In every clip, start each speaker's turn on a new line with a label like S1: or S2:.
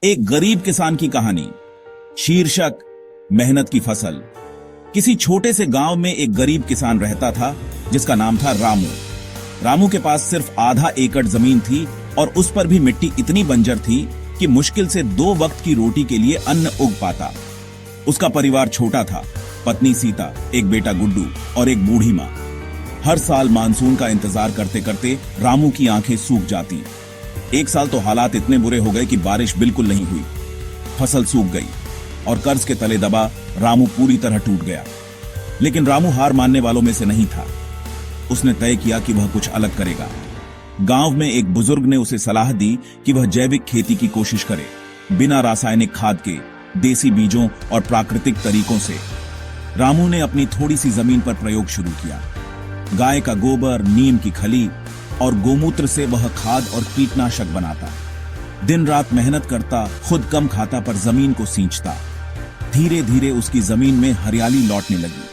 S1: एक गरीब किसान की कहानी। शीर्षक मेहनत की फसल। किसी छोटे से गांव में एक गरीब किसान रहता था जिसका नाम था रामू। रामू के पास सिर्फ आधा एकड़ जमीन थी और उस पर भी मिट्टी इतनी बंजर थी कि मुश्किल से 2 वक्त की रोटी के लिए अन्न उग पाता। उसका परिवार छोटा था, पत्नी सीता, एक बेटा गुड्डू और एक बूढ़ी माँ। हर साल मानसून का इंतजार करते करते रामू की आंखें सूख जाती। एक साल तो हालात इतने बुरे हो गए कि बारिश बिल्कुल नहीं हुई। फसल सूख गई और कर्ज के तले दबा रामू पूरी तरह टूट गया। लेकिन रामू हार मानने वालों में से नहीं था। उसने तय किया कि वह कुछ अलग करेगा। गांव में एक बुजुर्ग ने उसे सलाह दी कि वह जैविक खेती की कोशिश करे, बिना रासायनिक खाद के, देसी बीजों और प्राकृतिक तरीकों से। रामू ने अपनी थोड़ी सी जमीन पर प्रयोग शुरू किया। गाय का गोबर, नीम की खली और गोमूत्र से वह खाद और कीटनाशक बनाता। दिन रात मेहनत करता, खुद कम खाता पर जमीन को सींचता। धीरे धीरे उसकी जमीन में हरियाली लौटने लगी।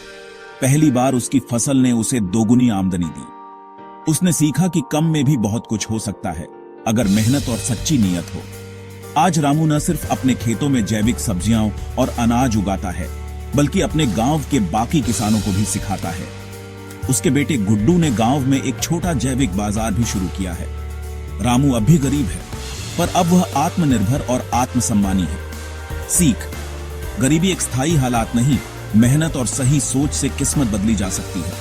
S1: पहली बार उसकी फसल ने उसे दोगुनी आमदनी दी। उसने सीखा कि कम में भी बहुत कुछ हो सकता है अगर मेहनत और सच्ची नीयत हो। आज रामू न सिर्फ अपने खेतों में जैविक सब्जियां और अनाज उगाता है, बल्कि अपने गांव के बाकी किसानों को भी सिखाता है। उसके बेटे गुड्डू ने गांव में एक छोटा जैविक बाजार भी शुरू किया है। रामू अब भी गरीब है, पर अब वह आत्मनिर्भर और आत्मसम्मानी है। सीख: गरीबी एक स्थायी हालात नहीं, मेहनत और सही सोच से किस्मत बदली जा सकती है।